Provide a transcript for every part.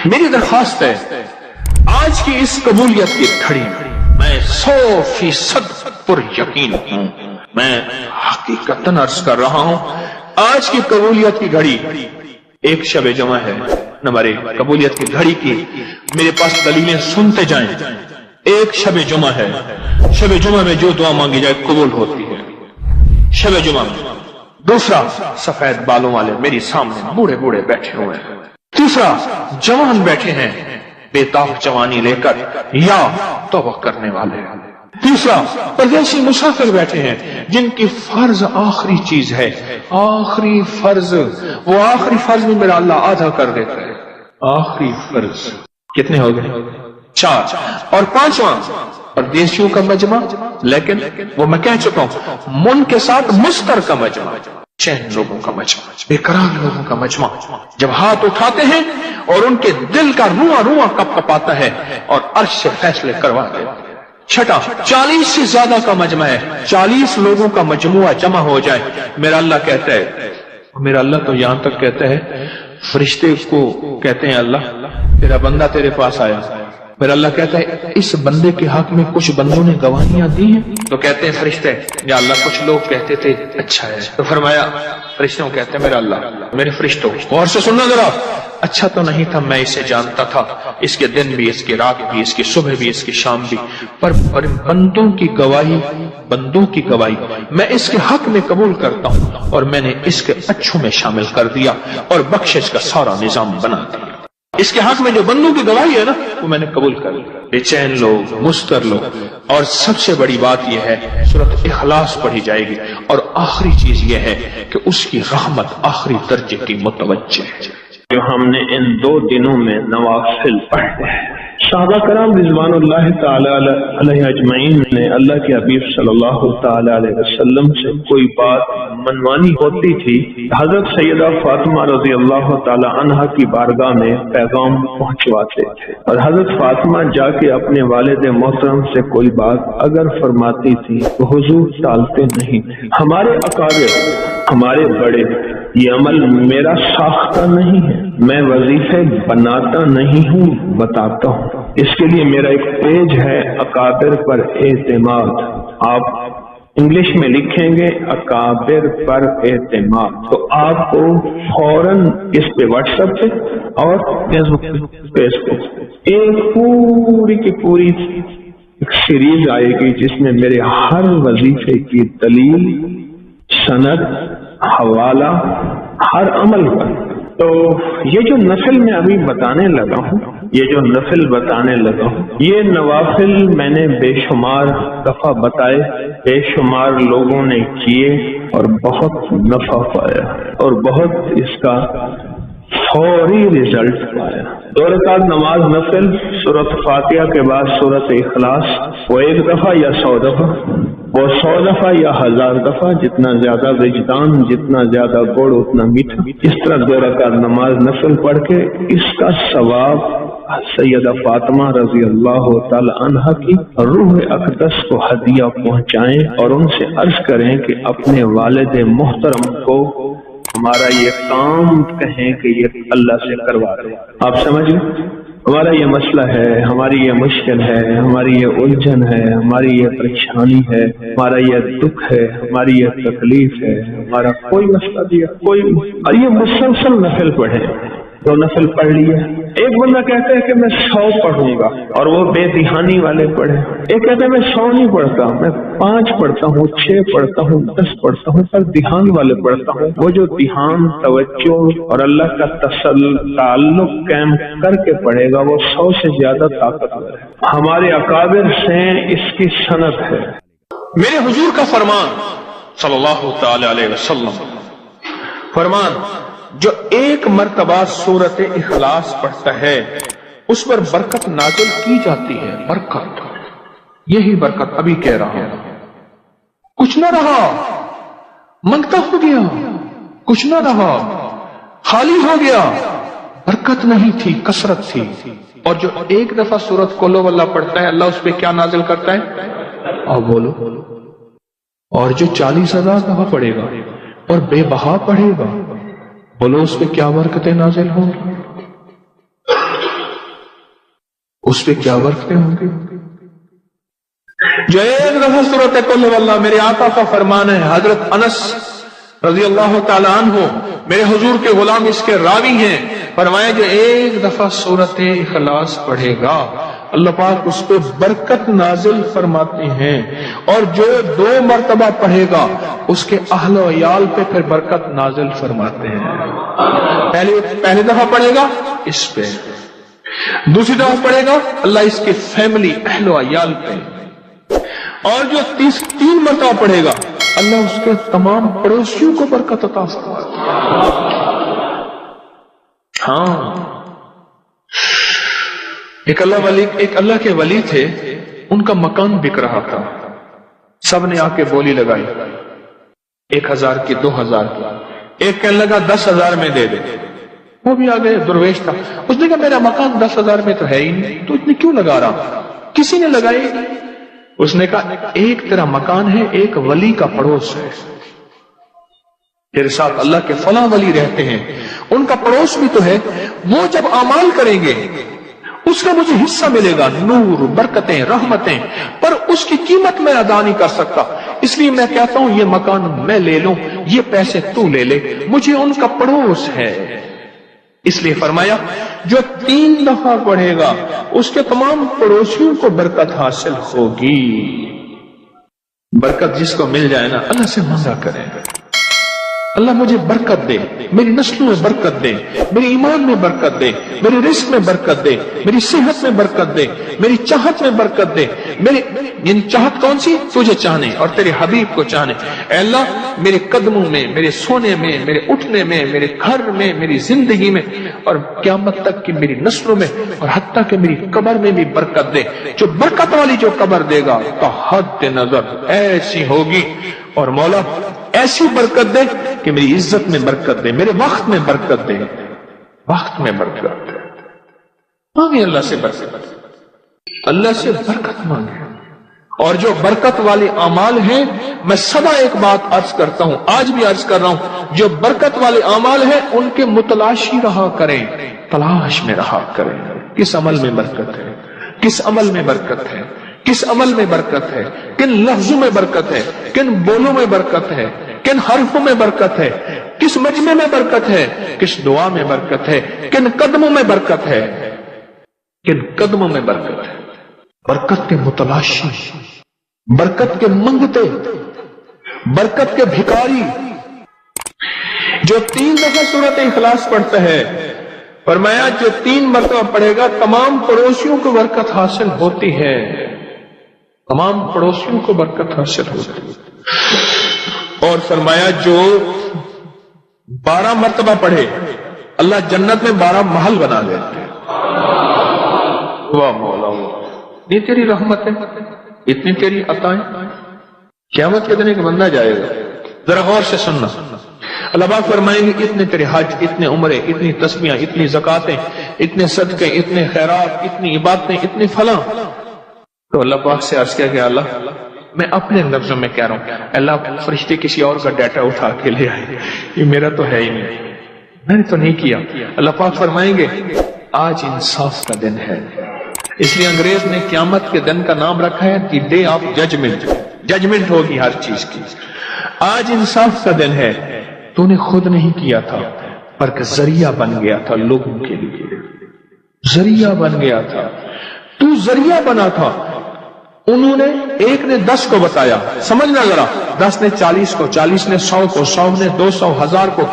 میری درخواست ہے آج کی اس قبولیت کی گھڑی میں 100% پر یقین ہوں، میں حقیقتاً عرض کر رہا ہوں، آج کی قبولیت کی گھڑی ایک شب جمعہ ہے نمبر 1 قبولیت کی گھڑی کی میرے پاس دلیلیں سنتے جائیں۔ ایک شب جمعہ ہے، شب جمعہ میں جو دعا مانگی جائے قبول ہوتی ہے شب جمعہ میں۔ دوسرا، سفید بالوں والے میری سامنے بوڑھے بوڑھے بیٹھے ہوئے ہیں۔ تیسرا، جوان بیٹھے ہیں بے تاب جوانی لے کر یا توبہ کرنے والے۔ تیسرا، پردیسی مسافر بیٹھے ہیں جن کی فرض آخری چیز ہے، آخری فرض، وہ آخری فرض میں میرا اللہ آدھا کر دیتا ہے۔ آخری فرض کتنے ہو گئے؟ 4۔ اور 5واں، پردیسیوں کا مجمع، لیکن وہ میں کہہ چکا ہوں من کے ساتھ مستر کا مجمع، چین لوگوں کا مجمع، بے قرار لوگوں کا مجمع، جب ہاتھ اٹھاتے ہیں اور ان کے دل کا رواں رواں کپ کپاتا ہے اور عرش سے فیصلے کروا دیتے ہیں۔ 6، 40 سے زیادہ کا مجمع ہے، 40 لوگوں کا مجموعہ جمع ہو جائے، میرا اللہ کہتا ہے، میرا اللہ تو یہاں تک کہتا ہے فرشتے کو کہتے ہیں اللہ تیرا بندہ تیرے پاس آیا، میرا اللہ کہتا ہے اس بندے کے حق میں کچھ بندوں نے گواہیاں دی ہیں، تو کہتے ہیں فرشتے یا اللہ کچھ لوگ کہتے تھے اچھا ہے، تو فرمایا فرشتوں کہتے ہیں میرا اللہ میرے فرشتوں غور سے سننا ذرا، اچھا تو نہیں تھا، میں اسے جانتا تھا، اس کے دن بھی، اس کی رات بھی، اس کی صبح بھی، اس کی شام بھی، پر بندوں کی گواہی میں اس کے حق میں قبول کرتا ہوں اور میں نے اس کے اچھوں میں شامل کر دیا اور بخشش کا سارا نظام بنا دیا۔ اس کے حق میں جو بندوں کی گواہی ہے نا وہ میں نے قبول کر لیا۔ بے چین لوگ، مستر لوگ، اور سب سے بڑی بات یہ ہے سورۃ اخلاص پڑھی جائے گی، اور آخری چیز یہ ہے کہ اس کی رحمت آخری درجے کی متوجہ ہے۔ جو ہم نے ان 2 دنوں میں نوافل پڑھے ہیں، صحابہ کرام رضوان اللہ تعالی علیہ اجمعین نے اللہ کے حبیب صلی اللہ تعالی علیہ وسلم سے کوئی بات منوانی ہوتی تھی، حضرت سیدہ فاطمہ رضی اللہ تعالی عنہا کی بارگاہ میں پیغام پہنچواتے تھے، اور حضرت فاطمہ جا کے اپنے والد محترم سے کوئی بات اگر فرماتی تھی تو حضور ٹالتے نہیں تھے۔ ہمارے اکابر، ہمارے بڑے، یہ عمل میرا ساختہ نہیں ہے، میں وظیفے بناتا نہیں ہوں، بتاتا ہوں۔ اس کے لیے میرا ایک پیج ہے اکابر پر اعتماد، آپ انگلش میں لکھیں گے اکابر پر اعتماد، تو آپ کو فوراً اس پہ واٹس ایپ پہ اور فیس بک ایک پوری کی پوری ایک سیریز آئے گی جس میں میرے ہر وظیفے کی دلیل، سند، حوالہ، ہر عمل پر۔ تو یہ جو نفل میں ابھی بتانے لگا ہوں، یہ نوافل میں نے بے شمار دفعہ بتائے، بے شمار لوگوں نے کیے اور بہت نفع پایا اور بہت اس کا فوری رزلٹ پایا۔ 2 رکعت نماز نفل، سورۃ فاتحہ کے بعد سورۃ اخلاص، وہ 1 دفعہ یا 100 دفعہ، وہ 100 دفعہ یا 1000 دفعہ، جتنا زیادہ وجدان، جتنا زیادہ گڑ اتنا میٹھا۔ اس طرح 2 رکعت نماز نفل پڑھ کے اس کا ثواب سیدہ فاطمہ رضی اللہ تعالی عنہا کی روح اقدس کو ہدیہ پہنچائیں اور ان سے عرض کریں کہ اپنے والد محترم کو ہمارا یہ کام کہیں کہ یہ اللہ سے کروا دیں۔ آپ سمجھ لیں، ہمارا یہ مسئلہ ہے، ہماری یہ مشکل ہے، ہماری یہ الجھن ہے، ہماری یہ پریشانی ہے، ہمارا یہ دکھ ہے، ہماری یہ تکلیف ہے، ہمارا کوئی مسئلہ دیا کوئی، اور یہ مسلسل نفل پڑھے، 2 نفل پڑھ لیے۔ ایک بندہ کہتا ہے کہ میں 100 پڑھوں گا اور وہ بے دھیانی والے پڑھے، ایک کہتا ہے میں 100 نہیں پڑھتا، میں 5 پڑھتا ہوں، 6 پڑھتا ہوں، 10 پڑھتا ہوں، پر دھیان والے پڑھتا ہوں۔ وہ جو دھیان، توجہ اور اللہ کا تعلق قائم کر کے پڑھے گا وہ 100 سے زیادہ طاقتور ہے۔ ہمارے اکابر سے اس کی سند ہے۔ میرے حضور کا فرمان صلی اللہ تعالی علیہ وسلم، فرمان جو 1 مرتبہ سورۃ اخلاص پڑھتا ہے اس پر برکت نازل کی جاتی ہے۔ برکت، یہی برکت ابھی کہہ رہا ہوں، کچھ نہ رہا، منگتا ہو گیا، کچھ نہ رہا، خالی ہو گیا، برکت نہیں تھی، کثرت تھی۔ اور جو 1 دفعہ سورۃ قل واللہ پڑھتا ہے اللہ اس پہ کیا نازل کرتا ہے؟ اور بولو، اور جو 40,000 دفعہ پڑھے گا اور بے بہا پڑھے گا، بولو اس پہ کیا برکتیں نازل ہوں گی؟ اس پہ کیا برکتیں ہوں گی؟ جو ایک دفعہ سورۃ قل واللہ، میرے آقا کا فرمان ہے، حضرت انس رضی اللہ تعالیٰ عنہ میرے حضور کے غلام اس کے راوی ہیں، فرمایا جو ایک دفعہ سورۃ اخلاص پڑھے گا اللہ پاک اس پہ برکت نازل فرماتے ہیں، اور جو 2 مرتبہ پڑھے گا اس کے اہل و عیال پہ پھر برکت نازل فرماتے ہیں۔ پہلی دفعہ پڑھے گا اس پہ، دوسری دفعہ پڑھے گا اللہ اس کے فیملی اہل و عیال پہ، اور جو 3 مرتبہ پڑھے گا اللہ اس کے تمام پڑوسیوں کو برکت عطا فرماتا ہے۔ ہاں، ایک اللہ کے ولی تھے، ان کا مکان بک رہا تھا، سب نے آ کے بولی لگائی، 1000 کی، 2000 کی، ایک کہنے لگا 10,000 میں دے دے، وہ بھی آ گئے، درویش تھا، اس نے کہا میرا مکان 10,000 میں تو ہے ہی نہیں، تو اتنے کیوں لگا رہا؟ کسی نے لگائی، اس نے کہا ایک تیرا مکان ہے، ایک ولی کا پڑوس ہے، تیرے ساتھ اللہ کے فلاں ولی رہتے ہیں، ان کا پڑوس بھی تو ہے، وہ جب اعمال کریں گے اس کا مجھے حصہ ملے گا، نور، برکتیں، رحمتیں، پر اس کی قیمت میں ادا نہیں کر سکتا، اس لیے میں کہتا ہوں یہ مکان میں لے لوں، یہ پیسے تو لے لے، مجھے ان کا پڑوس ہے۔ اس لیے فرمایا جو 3 دفعہ پڑھے گا اس کے تمام پڑوسیوں کو برکت حاصل ہوگی۔ برکت جس کو مل جائے نا، اللہ سے مانگا کرے، اللہ مجھے برکت دے، میری نسلوں میں برکت دے، میرے ایمان میں برکت دے، میرے رزق میں برکت دے، میری صحت میں برکت دے، میری چاہت میں برکت دے، یعنی چاہت کون سی؟ تجھے چاہنے اور تیرے حبیب کو چاہنے۔ اے اللہ میرے قدموں میں، میرے سونے میں، میرے اٹھنے میں، میرے گھر میں، میری زندگی میں، اور قیامت تک کی میری نسلوں میں، اور حتیٰ کہ میری قبر میں بھی برکت دے۔ جو برکت والی جو قبر دے گا تو حد نظر ایسی ہوگی، اور مولا ایسی برکت دے کہ میری عزت میں برکت دے، میرے وقت میں برکت دے، وقت میں برکت دے۔ مانگے اللہ سے برکت، اللہ سے برکت مانگے۔ اور جو برکت والے اعمال ہیں، میں سدا ایک بات عرض کرتا ہوں، آج بھی عرض کر رہا ہوں، جو برکت والے اعمال ہیں ان کے متلاشی رہا کریں، تلاش میں رہا کریں، کس عمل میں برکت ہے، کس عمل میں برکت ہے، کس عمل میں برکت ہے، کن لفظوں میں برکت ہے، کن بولوں میں برکت ہے، کن حرفوں میں برکت ہے، کس مجمع میں برکت ہے، کس دعا میں برکت ہے، کن قدموں میں برکت ہے، کن قدموں میں برکت ہے۔ برکت کے متلاشی، برکت کے منگتے، برکت کے بھکاری۔ جو 3 دفعہ سورۃ اخلاص پڑھتا ہے، فرمایا جو 3 مرتبہ پڑھے گا تمام پڑوسیوں کو برکت حاصل ہوتی ہے، تمام پڑوسیوں کو برکت حاصل ہوتی ہے۔ اور فرمایا جو 12 مرتبہ پڑھے اللہ جنت میں 12 محل بنا دیتے ہیں۔ واہ مولا، اتنی تیری رحمت ہے، اتنی تیری عطائیں، قیامت کے دن ایک بندہ جائے گا، ذرا غور سے سننا، اللہ پاک فرمائیں گے اتنے تیرے حج، اتنے عمرے، اتنی تسبیحیں، اتنی زکاتیں، اتنے صدقے، اتنے خیرات، اتنی عبادتیں، اتنی فلاں۔ تو اللہ پاک سے عرض کیا کہ اللہ میں اپنے لفظوں میں کہہ رہا ہوں، اللہ فرشتے کسی اور کا ڈیٹا اٹھا کے لے آئے، یہ میرا تو ہے ہی نہیں، میں نے تو نہیں کیا۔ اللہ پاک فرمائیں گے آج انصاف کا دن ہے، اس لیے انگریز نے قیامت کے دن کا نام رکھا ہے the day of judgement, judgement ہوگی ہر چیز کی۔ آج انصاف کا دن ہے، تو نے خود نہیں کیا تھا بلکہ ذریعہ بن گیا تھا لوگوں کے لیے، ذریعہ بن گیا تھا، تو ذریعہ بنا تھا۔ انہوں نے ایک نے 10 کو بتایا، سمجھنا ذرا، 10 نے 40 کو، 40 نے 100 کو، 100 نے 200، 1000 کو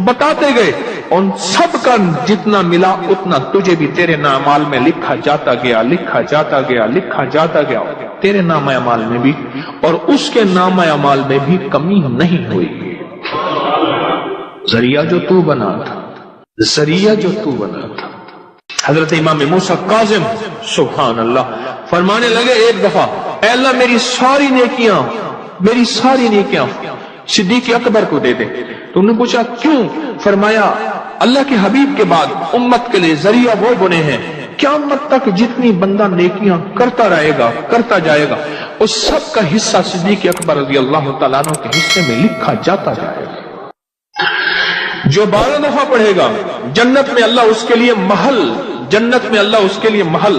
بتاتے گئے، ان سب کا جتنا ملا اتنا تجھے بھی تیرے نام اعمال میں لکھا جاتا گیا، لکھا جاتا گیا، لکھا جاتا گیا، تیرے نام اعمال میں بھی اور اس کے نام اعمال میں بھی کمی نہیں ہوئی۔ ذریعہ جو تو بنا تھا، ذریعہ جو تو بنا تھا۔ حضرت امام موسیٰ کاظم سبحان اللہ فرمانے لگے ایک دفعہ، اے اللہ میری ساری نیکیاں صدیق اکبر کو دے دے۔ تو انہوں نے پوچھا کیوں؟ فرمایا اللہ کے حبیب کے بعد امت کے لیے ذریعہ وہ بنے ہیں، قیامت تک جتنی بندہ نیکیاں کرتا رہے گا، کرتا جائے گا، اس سب کا حصہ صدیق اکبر رضی اللہ تعالیٰ عنہ کے حصے میں لکھا جاتا جائے گا۔ جو 12 دفعہ پڑھے گا جنت میں اللہ اس کے لیے محل، جنت میں اللہ اس کے لیے محل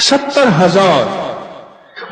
70,000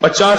50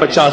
50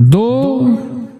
2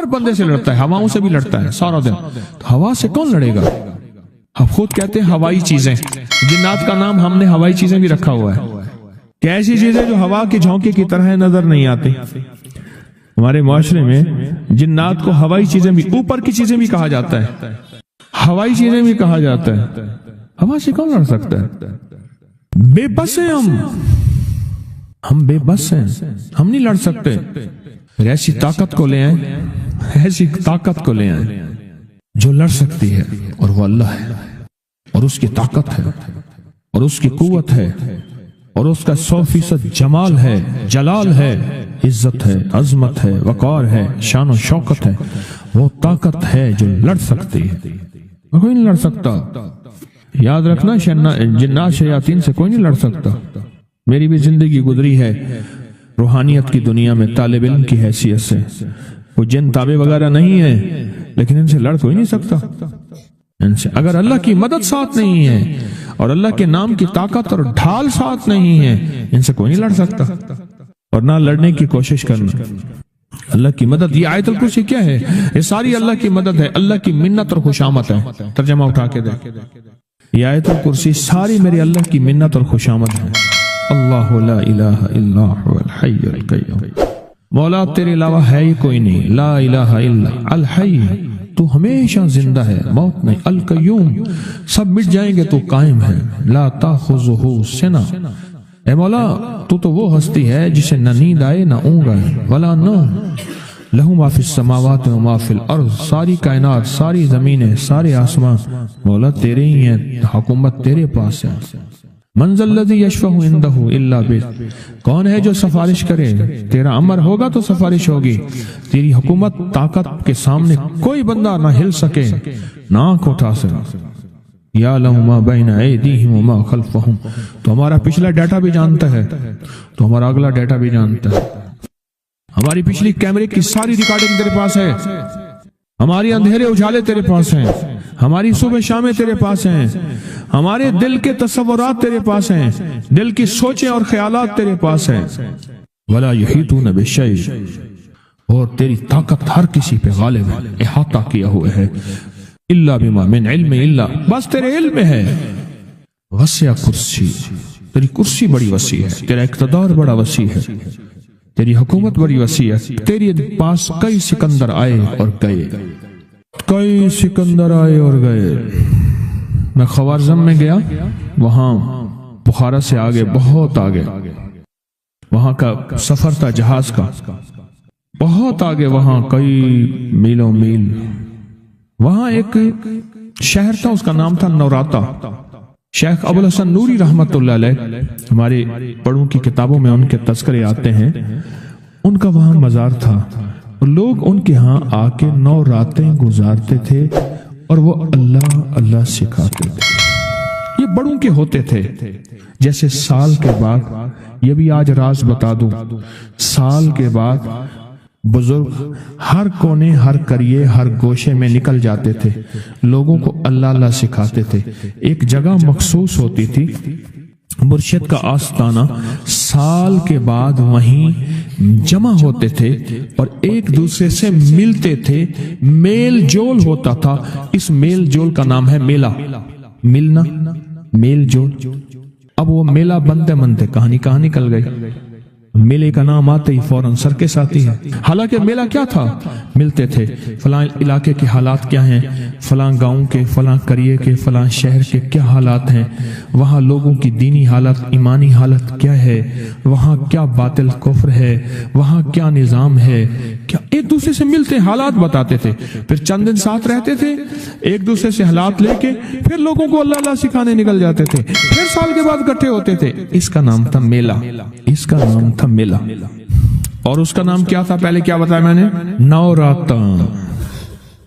ہر بندے سے لڑتا ہے، ہواؤں سے بھی لڑتا ہے سارا دن. تو ہوا سے کون لڑے گا؟ اب خود کہتے ہیں ہوائی چیزیں. جنات کا نام ہم نے ہوائی چیزیں بھی رکھا ہوا ہے کہ ایسی چیزیں جو ہوا کے جھونکے کی طرح نظر نہیں آتی. ہمارے معاشرے میں جنات کو ہوائی چیزیں بھی، اوپر کی چیزیں بھی کہا جاتا ہے، ہوائی چیزیں بھی کہا جاتا ہے. ہوا سے کون لڑ سکتا ہے؟ بے بس ہیں ہم بے بس ہیں، ہم نہیں لڑ سکتے. ایسی طاقت کو لے آئیں، ایسی طاقت کو لے آئیں جو لڑ سکتی ہے، اور وہ اللہ ہے، اور اس کی طاقت ہے، اور اس کی قوت ہے، اور اس کا 100% جمال ہے، جلال ہے، عزت ہے، عظمت ہے، وقار ہے، شان و شوکت ہے. وہ طاقت ہے جو لڑ سکتی ہے، کوئی نہیں لڑ سکتا. یاد رکھنا، جنات شیاطین سے کوئی نہیں لڑ سکتا. میری بھی زندگی گزری ہے روحانیت کی دنیا میں طالب علم کی حیثیت سے. وہ جن تابع وغیرہ نہیں ہے، لیکن ان سے لڑ کوئی نہیں سکتا. ان سے اگر اللہ کی مدد ساتھ نہیں ہے اور اللہ کے نام کی طاقت اور ڈھال ساتھ نہیں ہے، ان سے کوئی نہیں لڑ سکتا. اور نہ لڑنے کی کوشش کرنا. اللہ کی مدد، یہ آیت الکرسی کیا ہے؟ یہ ساری اللہ کی مدد ہے، اللہ کی منت اور خوشامد ہے. ترجمہ اٹھا کے دے. یہ آیت الکرسی ساری میری اللہ کی منت اور خوشامد ہے. اللہ لا الہ الا هو الحی القیوم. مولا تیرے علاوہ ہے ہی کوئی نہیں. لا الہ الا الحی، تو ہمیشہ زندہ ہے، موت نہیں. القیوم، سب مٹ جائیں گے تو قائم ہے. لا تاخذہ سنہ، اے مولا تو وہ ہستی ہے جسے نہ نیند آئے نہ اونگ آئے. ولا نوم، لہو ما فی السماوات و ما فی الارض. ساری کائنات، ساری زمینیں، سارے آسمان مولا تیرے ہی ہیں، حکومت تیرے پاس ہے. من ذا الذی یشفع عندہ الا بإذنہ، کون ہے جو سفارش کرے؟ تیرا امر ہوگا تو سفارش ہوگی. تیری حکومت طاقت کے سامنے کوئی بندہ نہ ہل سکے، نہ آنکھ اٹھا سکے. یعلم ما بین ایدیہم وما خلفہم، تو ہمارا پچھلا ڈیٹا بھی جانتا ہے، تو ہمارا اگلا ڈیٹا بھی جانتا ہے. ہماری پچھلی کیمرے کی ساری ریکارڈنگ تیرے پاس ہے. ہماری اندھیرے اجالے تیرے پاس ہیں، ہماری صبح شامیں تیرے پاس ہیں، ہمارے دل کے تصورات تیرے پاس ہیں، دل کی سوچیں اور خیالات تیرے پاس ہیں. ولا یحیطون بشیء، اور تیری طاقت ہر کسی پہ غالب ہے، احاطہ کیا ہوا ہے. الا بما من علم، الا بس تیرے علم میں ہے. وسع کرسی، تیری کرسی بڑی وسیع ہے، تیرا اقتدار بڑا وسیع ہے، تیری حکومت بڑی وسیع ہے. تیری پاس کئی سکندر آئے اور گئے، کئی سکندر آئے اور گئے. میں خوارزم میں گیا، وہاں بخارا سے آگے، بہت آگے، وہاں کا سفر تھا جہاز کا، بہت آگے، وہاں کئی میلوں میل. وہاں ایک شہر تھا، اس کا نام تھا نوراتا. شیخ ابو الحسن نوری رحمت اللہ علیہ، ہمارے بڑوں کی کتابوں میں ان کے تذکرے آتے ہیں. ان کا وہاں مزار تھا، اور لوگ ان کے ہاں آ کے 9 راتیں گزارتے تھے، اور وہ اللہ اللہ سکھاتے تھے. یہ بڑوں کے ہوتے تھے. جیسے سال کے بعد، یہ بھی آج راز بتا دوں، سال کے بعد بزرگ ہر کونے، ہر کریے، ہر گوشے میں نکل جاتے تھے، لوگوں کو اللہ اللہ سکھاتے تھے. ایک جگہ مخصوص ہوتی تھی، مرشد کا آستانہ. سال کے بعد وہیں جمع ہوتے تھے اور ایک دوسرے سے ملتے تھے، میل جول ہوتا تھا. اس میل جول کا نام ہے میلہ. ملنا، میل جول. اب وہ میلہ بنتے بنتے کہاں نکل گئی. میلے کا نام آتے ہی فوراً سرکس آتی ہے. حالانکہ میلہ کیا تھا؟ ملتے تھے، فلاں علاقے کے حالات کیا ہیں، فلاں گاؤں کے، فلاں قریے کے، فلاں شہر کے کیا حالات ہیں، وہاں لوگوں کی دینی حالت، ایمانی حالت کیا ہے، وہاں کیا باطل کفر ہے، وہاں کیا نظام ہے، کیا. ایک دوسرے سے ملتے، حالات بتاتے تھے. پھر چند دن ساتھ رہتے تھے، ایک دوسرے سے حالات لے کے پھر لوگوں کو اللہ اللہ سکھانے نکل جاتے تھے. پھر سال کے بعد اکٹھے ہوتے تھے. اس کا نام تھا میلہ. اس کا نام تھا میلہ. اور اس کا نام کیا تھا؟ پہلے کیا بتایا میں نے؟ نوراتا.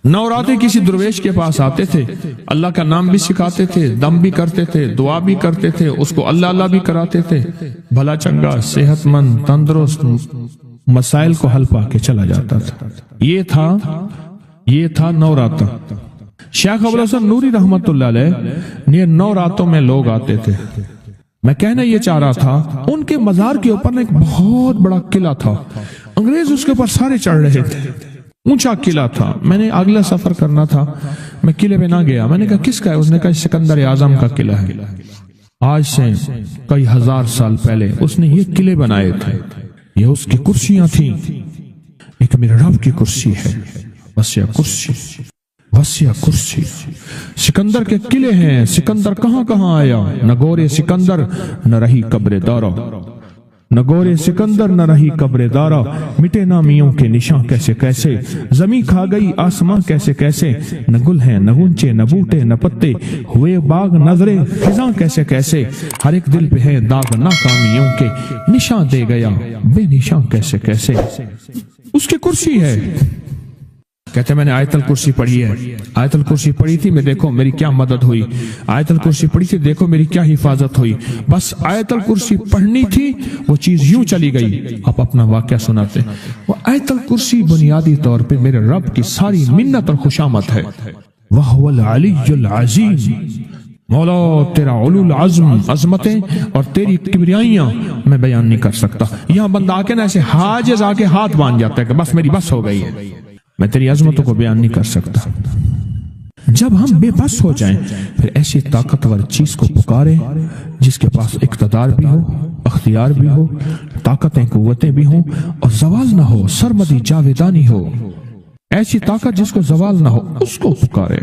نوراتے کسی درویش کے پاس آتے تھے، اللہ کا نام بھی سکھاتے تھے، دم بھی کرتے تھے، دعا بھی کرتے تھے، اس کو اللہ اللہ بھی کراتے تھے. بھلا چنگا، صحت مند، تندرست، مسائل کو حل پا کے چلا جاتا تھا. یہ تھا نوراتا. شیخ ابو الحسن نوری رحمت اللہ علیہ، یہ 9 راتوں میں لوگ آتے تھے. میں کہنا یہ چاہ رہا تھا، ان کے مزار کے اوپر ایک بہت بڑا قلعہ تھا. انگریز اس کے اوپر سارے چڑھ رہے تھے. اونچا قلعہ تھا، میں نے اگلا سفر کرنا تھا، میں قلعے پہ نہ گیا، میں نے کہا کس کا ہے؟ اس نے کہا سکندر اعظم کا قلعہ ہے، آج سے کئی ہزار سال پہلے اس نے یہ قلعے بنائے تھے، یہ اس کی کرسیاں تھیں، ایک میرے رب کی کرسی ہے، وسیع کرسی، وسیع کرسی، سکندر کے قلعے ہیں، سکندر کہاں کہاں آیا، نہ گورے سکندر نہ رہی قبر دارا، نہ گورے سکندر نہ رہی قبر دارا، مٹے نامیوں کے نشان کیسے کیسے، زمیں کھا گئی آسماں کیسے کیسے، نہ گل ہیں نہ گنچے نہ بوٹے نہ پتے، ہوئے باغ نظرے خزاں کیسے کیسے، ہر ایک دل پہ ہے داغ ناکامیوں کے، نشان دے گیا بے نشان کیسے کیسے، اس کی کرسی ہے۔ کہتے میں نے آیت الکرسی پڑھی ہے، آیت الکرسی پڑھی تھی، میں دیکھو میری کیا مدد ہوئی، آیت الکرسی پڑھی تھی، دیکھو میری کیا حفاظت ہوئی، بس آیت الکرسی پڑھنی تھی، وہ چیز یوں چلی گئی۔ آپ اپنا واقعہ سناتے ہیں، وہ آیت الکرسی بنیادی طور پہ میرے رب کی ساری منت اور خوشامد ہے۔ وَهُوَ الْعَلِيُّ الْعَظِيمُ، مولا تیرا علو العظم عظمتیں اور تیری کبریائیاں میں بیان نہیں کر سکتا۔ یہاں بندہ آ کے نا ایسے حاجز آ کے ہاتھ باندھ جاتا ہے کہ بس میری بس ہو گئی ہے، میں تیری عظمتوں کو بیان نہیں کر سکتا۔ جب ہم بے بس ہو جائیں پھر ایسی طاقتور چیز کو پکاریں جس کے پاس اقتدار بھی ہو، اختیار بھی ہو، طاقتیں قوتیں بھی ہوں اور زوال نہ ہو، سرمدی جاویدانی ہو، ایسی طاقت جس کو زوال نہ ہو، اس کو پکارے۔